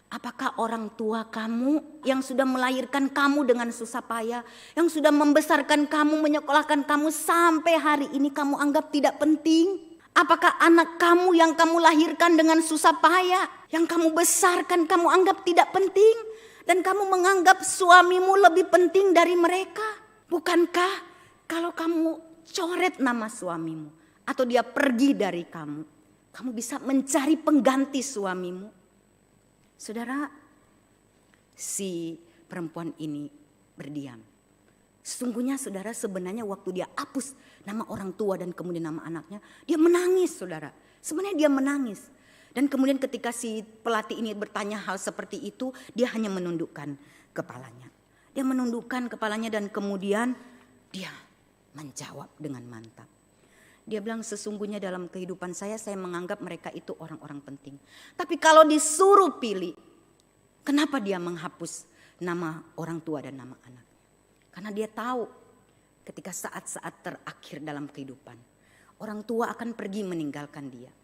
apakah orang tua kamu yang sudah melahirkan kamu dengan susah payah, yang sudah membesarkan kamu, menyekolahkan kamu sampai hari ini kamu anggap tidak penting? Apakah anak kamu yang kamu lahirkan dengan susah payah, yang kamu besarkan, kamu anggap tidak penting? Dan kamu menganggap suamimu lebih penting dari mereka? Bukankah kalau kamu coret nama suamimu atau dia pergi dari kamu, kamu bisa mencari pengganti suamimu? Saudara, si perempuan ini berdiam. Sesungguhnya saudara, sebenarnya waktu dia hapus nama orang tua dan kemudian nama anaknya, dia menangis, saudara. Sebenarnya dia menangis. Dan kemudian ketika si pelatih ini bertanya hal seperti itu, dia hanya menundukkan kepalanya. Dia menundukkan kepalanya dan kemudian dia menjawab dengan mantap. Dia bilang, sesungguhnya dalam kehidupan saya menganggap mereka itu orang-orang penting. Tapi kalau disuruh pilih, kenapa dia menghapus nama orang tua dan nama anak? Karena dia tahu ketika saat-saat terakhir dalam kehidupan, orang tua akan pergi meninggalkan dia.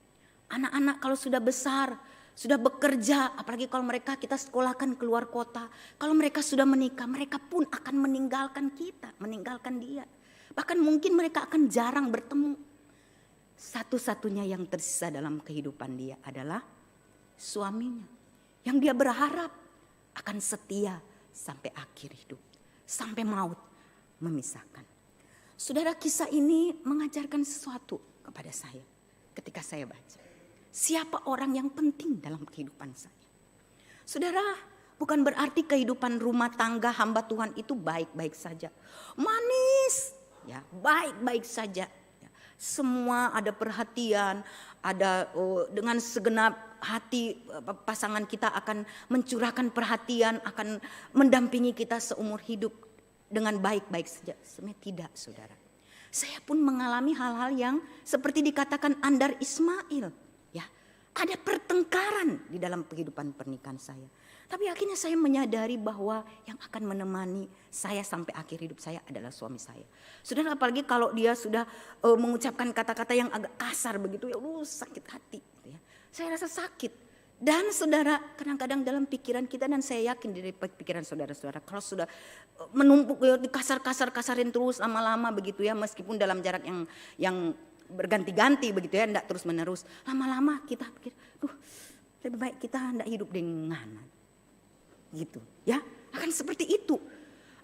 Anak-anak kalau sudah besar, sudah bekerja, apalagi kalau mereka kita sekolahkan keluar kota. Kalau mereka sudah menikah, mereka pun akan meninggalkan kita, meninggalkan dia. Bahkan mungkin mereka akan jarang bertemu. Satu-satunya yang tersisa dalam kehidupan dia adalah suaminya. Yang dia berharap akan setia sampai akhir hidup. Sampai maut memisahkan. Saudara, kisah ini mengajarkan sesuatu kepada saya ketika saya baca. Siapa orang yang penting dalam kehidupan saya? Saudara, bukan berarti kehidupan rumah tangga hamba Tuhan itu baik-baik saja. Manis, ya, baik-baik saja. Ya. Semua ada perhatian, ada dengan segenap hati pasangan kita akan mencurahkan perhatian, akan mendampingi kita seumur hidup dengan baik-baik saja. Sebenarnya tidak, saudara. Saya pun mengalami hal-hal yang seperti dikatakan Andar Ismail. Ya, ada pertengkaran di dalam kehidupan pernikahan saya. Tapi akhirnya saya menyadari bahwa yang akan menemani saya sampai akhir hidup saya adalah suami saya. Saudara, apalagi kalau dia sudah mengucapkan kata-kata yang agak kasar begitu, ya sakit hati. Gitu ya. Saya rasa sakit. Dan saudara, kadang-kadang dalam pikiran kita, dan saya yakin dari pikiran saudara-saudara, kalau sudah menumpuk ya, dikasar-kasarin terus lama-lama begitu ya, meskipun dalam jarak yang berganti-ganti begitu ya, tidak terus-menerus. Lama-lama kita pikir, lebih baik kita tidak hidup dengan gitu ya, akan seperti itu.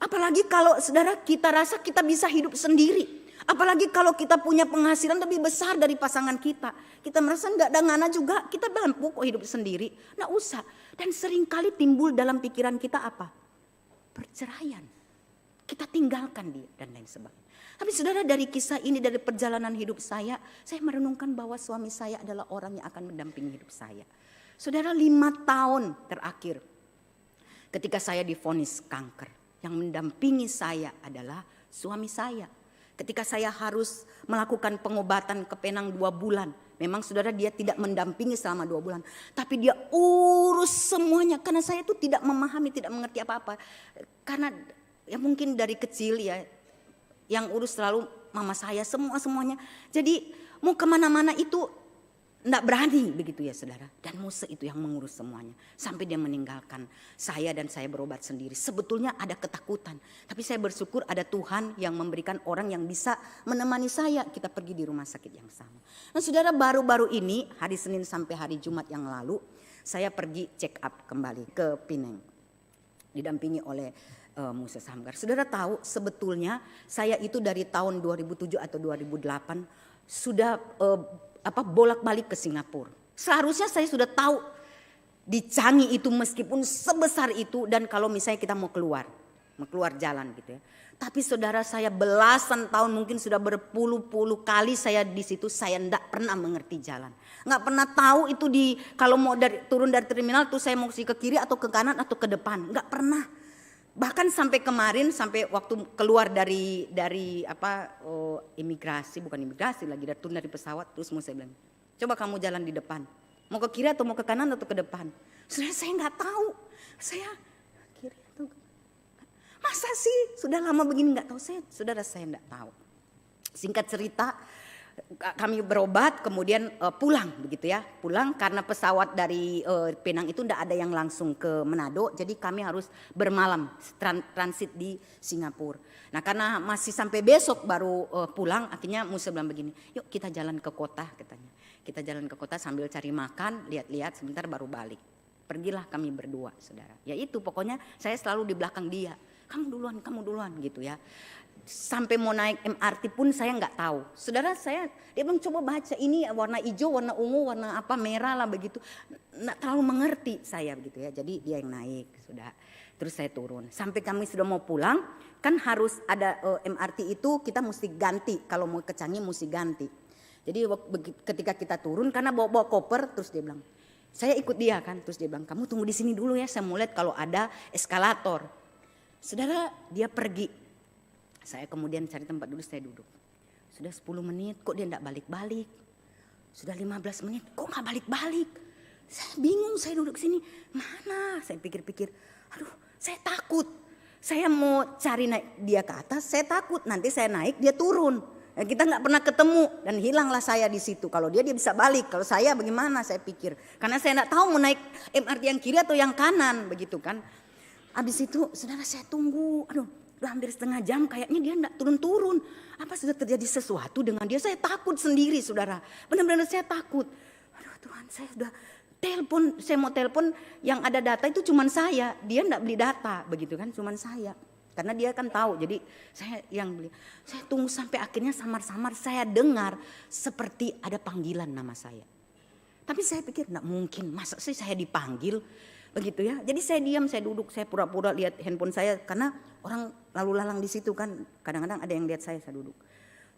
Apalagi kalau saudara kita rasa kita bisa hidup sendiri, apalagi kalau kita punya penghasilan lebih besar dari pasangan kita, kita merasa nggak ada ngana juga, kita mampu kok hidup sendiri, nggak usah. Dan seringkali timbul dalam pikiran kita apa? Perceraian, kita tinggalkan dia dan lain sebagainya. Tapi saudara, dari kisah ini, dari perjalanan hidup saya merenungkan bahwa suami saya adalah orang yang akan mendampingi hidup saya. Saudara, 5 tahun terakhir ketika saya divonis kanker, yang mendampingi saya adalah suami saya. Ketika saya harus melakukan pengobatan ke Penang 2 bulan. Memang saudara, dia tidak mendampingi selama 2 bulan. Tapi dia urus semuanya. Karena saya itu tidak memahami, tidak mengerti apa-apa. Karena ya mungkin dari kecil ya, yang urus selalu mama saya, semuanya. Jadi mau kemana-mana itu enggak berani begitu ya saudara. Dan Muse itu yang mengurus semuanya. Sampai dia meninggalkan saya dan saya berobat sendiri. Sebetulnya ada ketakutan. Tapi saya bersyukur ada Tuhan yang memberikan orang yang bisa menemani saya. Kita pergi di rumah sakit yang sama. Nah saudara, baru-baru ini hari Senin sampai hari Jumat yang lalu, saya pergi check up kembali ke Pineng. Didampingi oleh Muse Samgar. Saudara tahu sebetulnya saya itu dari tahun 2007 atau 2008 sudah bolak-balik ke Singapura. Seharusnya saya sudah tahu di Changi itu meskipun sebesar itu, dan kalau misalnya kita mau keluar jalan gitu ya. Tapi saudara, saya belasan tahun, mungkin sudah berpuluh-puluh kali saya di situ, saya enggak pernah mengerti jalan. Enggak pernah tahu itu kalau mau turun dari terminal tuh saya mau ke kiri atau ke kanan atau ke depan, enggak pernah. Bahkan sampai kemarin, sampai waktu keluar dari imigrasi, bukan imigrasi lagi, turun dari pesawat, terus mau saya bilang, coba kamu jalan di depan, mau ke kiri atau mau ke kanan atau ke depan. Saya nggak tahu, saya kiri atau masa sih sudah lama begini nggak tahu, saudara saya nggak tahu. Singkat cerita, kami berobat kemudian pulang begitu ya, pulang karena pesawat dari Penang itu tidak ada yang langsung ke Manado, jadi kami harus bermalam transit di Singapura. Nah karena masih sampai besok baru pulang, akhirnya Musa bilang begini, yuk kita jalan ke kota katanya. Kita jalan ke kota sambil cari makan, lihat-lihat sebentar baru balik. Pergilah kami berdua saudara. Ya itu pokoknya saya selalu di belakang dia. Kamu duluan gitu ya. Sampai mau naik MRT pun saya nggak tahu. Saudara dia bilang coba baca ini warna hijau, warna ungu, warna apa merah lah begitu. Nggak terlalu mengerti saya begitu ya. Jadi dia yang naik sudah. Terus saya turun. Sampai kami sudah mau pulang, kan harus ada MRT itu kita mesti ganti. Kalau mau ke Changi mesti ganti. Jadi ketika kita turun karena bawa koper, terus dia bilang, Saya ikut dia kan, terus dia bilang kamu tunggu di sini dulu ya, saya mau lihat kalau ada eskalator. Saudara, dia pergi. Saya kemudian cari tempat duduk, saya duduk. Sudah 10 menit kok dia enggak balik-balik. Sudah 15 menit kok enggak balik-balik. Saya bingung, saya duduk sini. Mana? Saya pikir-pikir, aduh saya takut. Saya mau cari naik dia ke atas, saya takut nanti saya naik dia turun. Ya, kita nggak pernah ketemu dan hilanglah saya di situ. Kalau dia bisa balik, kalau saya bagaimana saya pikir. Karena saya nggak tahu mau naik MRT yang kiri atau yang kanan begitu kan. Habis itu saudara saya tunggu, aduh udah hampir setengah jam kayaknya dia nggak turun-turun. Apa sudah terjadi sesuatu dengan dia? Saya takut sendiri saudara, benar-benar saya takut. Aduh Tuhan, saya sudah telepon, saya mau telepon yang ada data itu cuman saya. Dia nggak beli data begitu kan, cuman saya. Karena dia kan tahu, jadi saya yang beli. Saya tunggu sampai akhirnya samar-samar saya dengar seperti ada panggilan nama saya. Tapi saya pikir enggak mungkin, masa sih saya dipanggil begitu ya. Jadi saya diam, saya duduk, saya pura-pura lihat handphone saya. Karena orang lalu lalang di situ kan, kadang-kadang ada yang lihat saya duduk.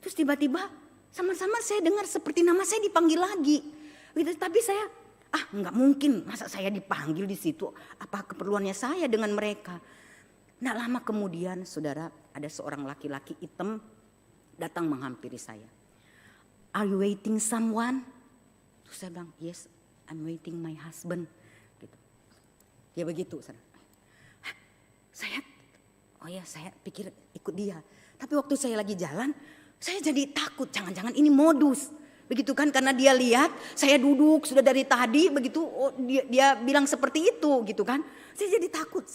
Terus tiba-tiba sama-sama saya dengar seperti nama saya dipanggil lagi. Gitu, tapi saya, enggak mungkin, masa saya dipanggil di situ. Apa keperluannya saya dengan mereka? Nggak lama kemudian saudara ada seorang laki-laki hitam datang menghampiri saya. Are you waiting someone? Terus saya bilang yes, I'm waiting my husband. Gitu. Dia begitu. Saudara. Saya pikir ikut dia. Tapi waktu saya lagi jalan saya jadi takut, jangan-jangan ini modus. Begitu kan karena dia lihat saya duduk sudah dari tadi begitu, dia bilang seperti itu gitu kan. Saya jadi takut,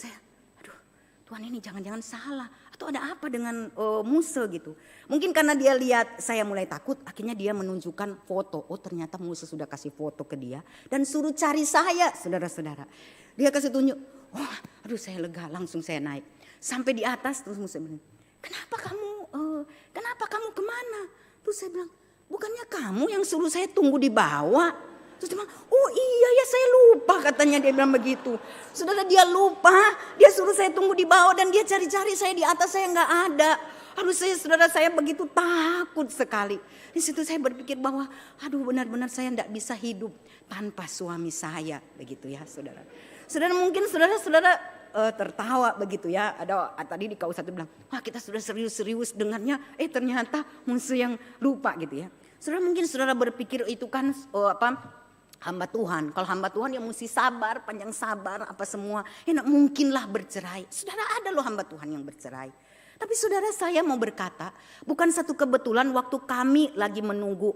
Tuhan ini jangan-jangan salah atau ada apa dengan Muse gitu. Mungkin karena dia lihat saya mulai takut, akhirnya dia menunjukkan foto. Oh ternyata Muse sudah kasih foto ke dia dan suruh cari saya, saudara-saudara. Dia kasih tunjuk. Oh, aduh saya lega, langsung saya naik. Sampai di atas terus Muse bilang, kenapa kamu kemana? Terus saya bilang, bukannya kamu yang suruh saya tunggu di bawah? Terus dia bilang, oh iya ya saya lupa, katanya dia bilang begitu. Saudara, dia lupa, dia suruh saya tunggu di bawah dan dia cari-cari saya di atas, saya nggak ada. Saudara saya begitu takut sekali. Di situ saya berpikir bahwa aduh benar-benar saya nggak bisa hidup tanpa suami saya, begitu ya saudara. Saudara mungkin saudara tertawa begitu ya. Ada tadi di KU1 bilang, wah kita sudah serius-serius dengarnya, ternyata musuh yang lupa gitu ya. Saudara mungkin saudara berpikir itu kan hamba Tuhan. Kalau hamba Tuhan ya mesti sabar, panjang sabar, apa semua. Ya nak mungkinlah bercerai. Saudara ada loh hamba Tuhan yang bercerai. Tapi saudara saya mau berkata, bukan satu kebetulan waktu kami lagi menunggu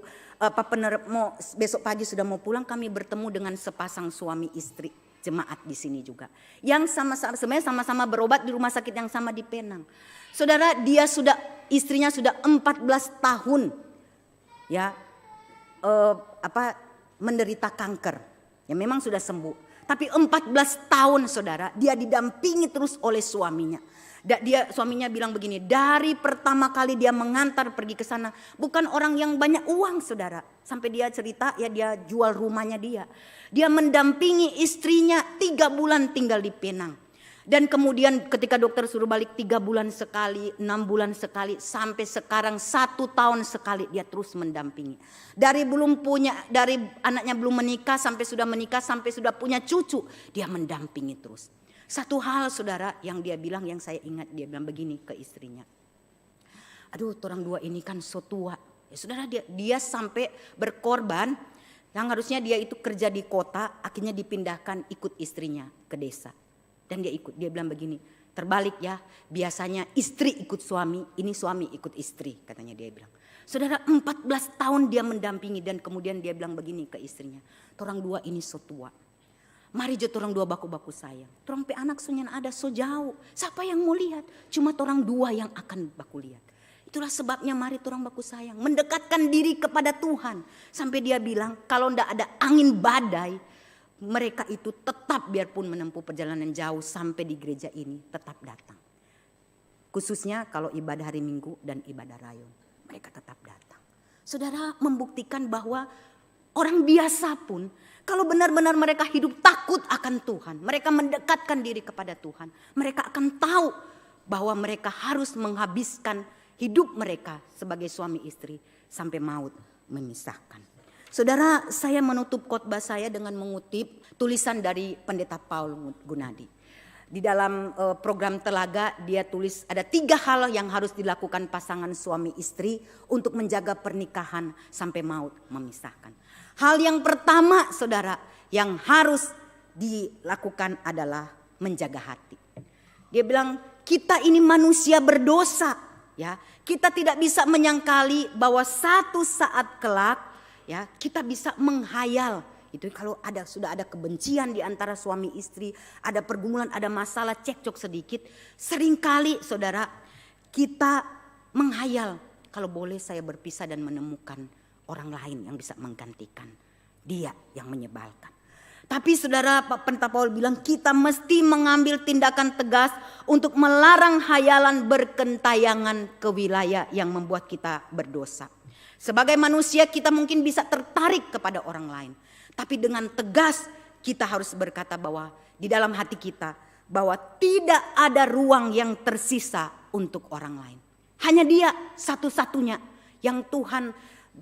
besok pagi sudah mau pulang, kami bertemu dengan sepasang suami istri jemaat di sini juga. Yang sebenarnya sama-sama berobat di rumah sakit yang sama di Penang. Saudara, istrinya sudah 14 tahun ya menderita kanker. Ya memang sudah sembuh. Tapi 14 tahun saudara dia didampingi terus oleh suaminya. Suaminya bilang begini, dari pertama kali dia mengantar pergi ke sana, bukan orang yang banyak uang saudara. Sampai dia cerita ya dia jual rumahnya dia. Dia mendampingi istrinya 3 bulan tinggal di Penang. Dan kemudian ketika dokter suruh balik 3 bulan sekali, 6 bulan sekali, sampai sekarang 1 tahun sekali dia terus mendampingi. Dari anaknya belum menikah sampai sudah menikah, sampai sudah punya cucu, dia mendampingi terus. Satu hal saudara yang dia bilang yang saya ingat, dia bilang begini ke istrinya. Aduh orang dua ini kan so tua. Ya saudara dia sampai berkorban, yang harusnya dia itu kerja di kota, akhirnya dipindahkan ikut istrinya ke desa. Dan dia ikut, dia bilang begini, terbalik ya, biasanya istri ikut suami, ini suami ikut istri, katanya dia bilang. Saudara 14 tahun dia mendampingi dan kemudian dia bilang begini ke istrinya, orang dua ini so tua. Mari jo orang dua baku-baku sayang. Orang pe anak sunyan ada so jauh, siapa yang mau lihat? Cuma orang dua yang akan baku lihat. Itulah sebabnya mari orang baku sayang, mendekatkan diri kepada Tuhan. Sampai dia bilang kalau ndak ada angin badai, mereka itu tetap biarpun menempuh perjalanan jauh sampai di gereja ini tetap datang. Khususnya kalau ibadah hari Minggu dan ibadah Rayong, mereka tetap datang. Saudara membuktikan bahwa orang biasa pun kalau benar-benar mereka hidup takut akan Tuhan, mereka mendekatkan diri kepada Tuhan, mereka akan tahu bahwa mereka harus menghabiskan hidup mereka sebagai suami istri sampai maut memisahkan. Saudara, saya menutup khotbah saya dengan mengutip tulisan dari Pendeta Paul Gunadi. Di dalam program Telaga dia tulis ada 3 hal yang harus dilakukan pasangan suami istri untuk menjaga pernikahan sampai maut memisahkan. Hal yang pertama saudara yang harus dilakukan adalah menjaga hati. Dia bilang kita ini manusia berdosa, ya. Kita tidak bisa menyangkali bahwa satu saat kelak, ya, kita bisa menghayal. Itu kalau sudah ada kebencian di antara suami istri, ada pergumulan, ada masalah cekcok sedikit, seringkali saudara kita menghayal kalau boleh saya berpisah dan menemukan orang lain yang bisa menggantikan dia yang menyebalkan. Tapi saudara, Pak Pendeta Paul bilang kita mesti mengambil tindakan tegas untuk melarang hayalan berkentayangan ke wilayah yang membuat kita berdosa. Sebagai manusia kita mungkin bisa tertarik kepada orang lain. Tapi dengan tegas kita harus berkata bahwa di dalam hati kita bahwa tidak ada ruang yang tersisa untuk orang lain. Hanya dia satu-satunya yang Tuhan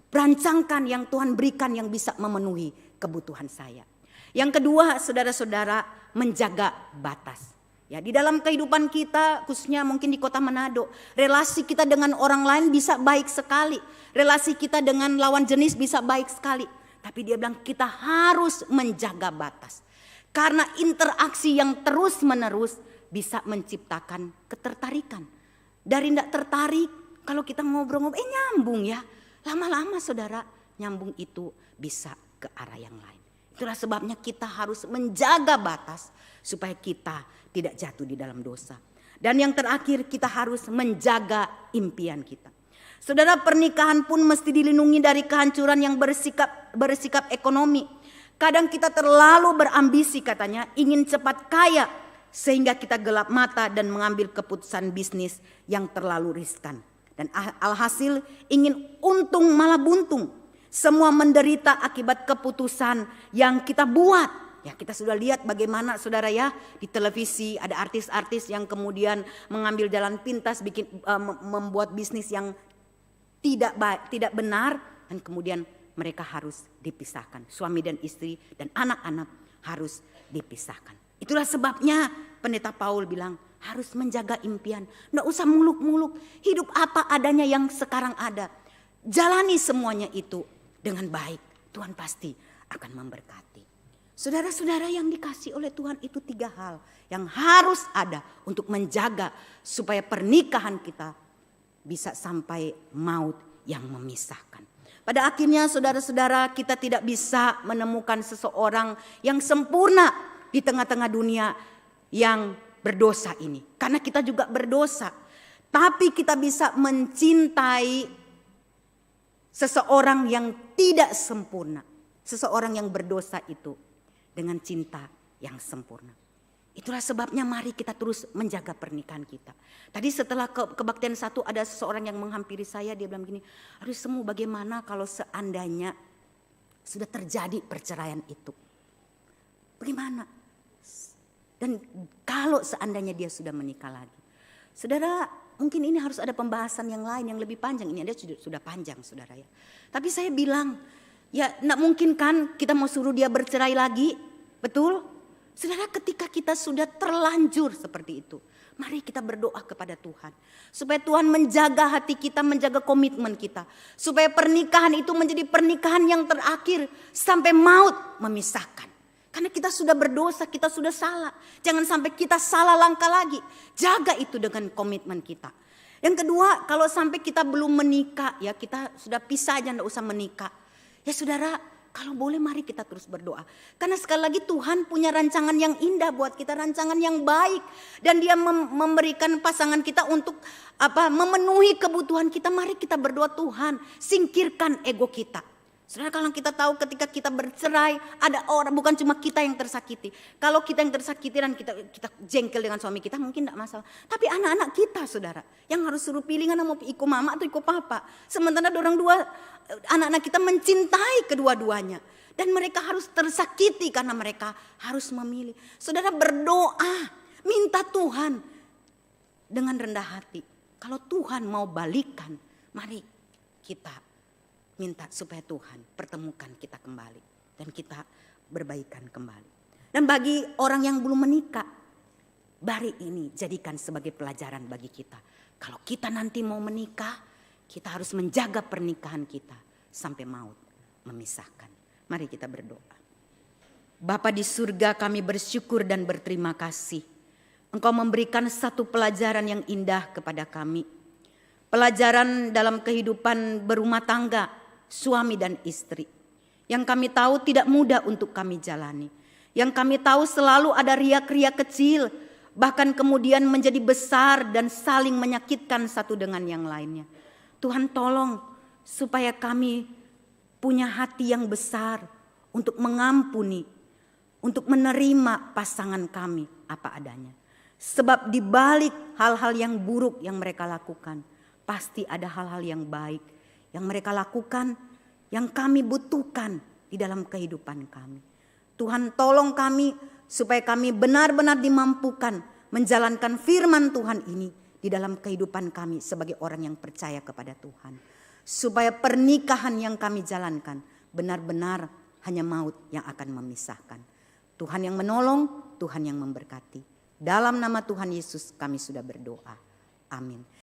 rancangkan, yang Tuhan berikan yang bisa memenuhi kebutuhan saya. Yang kedua, saudara-saudara, menjaga batas. Ya, di dalam kehidupan kita, khususnya mungkin di Kota Manado, relasi kita dengan orang lain bisa baik sekali. Relasi kita dengan lawan jenis bisa baik sekali. Tapi dia bilang kita harus menjaga batas. Karena interaksi yang terus-menerus bisa menciptakan ketertarikan. Dari tidak tertarik, kalau kita ngobrol-ngobrol, nyambung ya. Lama-lama saudara, nyambung itu bisa ke arah yang lain. Itulah sebabnya kita harus menjaga batas supaya kita tidak jatuh di dalam dosa. Dan yang terakhir kita harus menjaga impian kita. Saudara, pernikahan pun mesti dilindungi dari kehancuran yang bersikap ekonomi. Kadang kita terlalu berambisi katanya ingin cepat kaya sehingga kita gelap mata dan mengambil keputusan bisnis yang terlalu riskan. Dan alhasil ingin untung malah buntung. Semua menderita akibat keputusan yang kita buat. Ya, kita sudah lihat bagaimana saudara ya di televisi ada artis-artis yang kemudian mengambil jalan pintas, membuat bisnis yang tidak benar dan kemudian mereka harus dipisahkan. Suami dan istri dan anak-anak harus dipisahkan. Itulah sebabnya Pendeta Paul bilang harus menjaga impian. Nggak usah muluk-muluk. Hidup apa adanya yang sekarang ada. Jalani semuanya itu dengan baik. Tuhan pasti akan memberkati. Saudara-saudara yang dikasih oleh Tuhan itu 3 hal yang harus ada untuk menjaga supaya pernikahan kita bisa sampai maut yang memisahkan. Pada akhirnya saudara-saudara kita tidak bisa menemukan seseorang yang sempurna di tengah-tengah dunia yang berdosa ini. Karena kita juga berdosa. Tapi kita bisa mencintai seseorang yang tidak sempurna. Seseorang yang berdosa itu dengan cinta yang sempurna. Itulah sebabnya mari kita terus menjaga pernikahan kita. Tadi setelah kebaktian 1 ada seseorang yang menghampiri saya. Dia bilang begini, aduh Semu bagaimana kalau seandainya sudah terjadi perceraian itu. Bagaimana? Dan kalau seandainya dia sudah menikah lagi. Saudara, mungkin ini harus ada pembahasan yang lain yang lebih panjang. Ini ada sudah panjang saudara ya. Tapi saya bilang, ya enggak mungkin kan kita mau suruh dia bercerai lagi. Betul? Saudara, ketika kita sudah terlanjur seperti itu, mari kita berdoa kepada Tuhan. Supaya Tuhan menjaga hati kita, menjaga komitmen kita. Supaya pernikahan itu menjadi pernikahan yang terakhir sampai maut memisahkan. Karena kita sudah berdosa, kita sudah salah. Jangan sampai kita salah langkah lagi. Jaga itu dengan komitmen kita. Yang kedua, kalau sampai kita belum menikah, ya kita sudah pisah aja, enggak usah menikah. Ya saudara, kalau boleh mari kita terus berdoa. Karena sekali lagi Tuhan punya rancangan yang indah buat kita, rancangan yang baik. Dan dia memberikan pasangan kita untuk memenuhi kebutuhan kita. Mari kita berdoa, Tuhan singkirkan ego kita. Saudara, kalau kita tahu ketika kita bercerai ada orang, bukan cuma kita yang tersakiti. Kalau kita yang tersakiti dan kita jengkel dengan suami kita mungkin tidak masalah. Tapi anak-anak kita saudara yang harus suruh pilih mau ikut mama atau ikut papa. Sementara orang dua anak-anak kita mencintai kedua-duanya. Dan mereka harus tersakiti karena mereka harus memilih. Saudara berdoa, minta Tuhan dengan rendah hati. Kalau Tuhan mau balikan, mari kita minta supaya Tuhan pertemukan kita kembali dan kita berbaikan kembali. Dan bagi orang yang belum menikah, hari ini jadikan sebagai pelajaran bagi kita. Kalau kita nanti mau menikah, kita harus menjaga pernikahan kita sampai maut memisahkan. Mari kita berdoa. Bapa di surga, kami bersyukur dan berterima kasih. Engkau memberikan satu pelajaran yang indah kepada kami. Pelajaran dalam kehidupan berumah tangga, suami dan istri. Yang kami tahu tidak mudah untuk kami jalani. Yang kami tahu selalu ada riak-riak kecil, bahkan kemudian menjadi besar dan saling menyakitkan satu dengan yang lainnya. Tuhan tolong supaya kami punya hati yang besar untuk mengampuni, untuk menerima pasangan kami apa adanya. Sebab di balik hal-hal yang buruk yang mereka lakukan, pasti ada hal-hal yang baik yang mereka lakukan, yang kami butuhkan di dalam kehidupan kami. Tuhan tolong kami supaya kami benar-benar dimampukan menjalankan firman Tuhan ini di dalam kehidupan kami sebagai orang yang percaya kepada Tuhan. Supaya pernikahan yang kami jalankan benar-benar hanya maut yang akan memisahkan. Tuhan yang menolong, Tuhan yang memberkati. Dalam nama Tuhan Yesus kami sudah berdoa. Amin.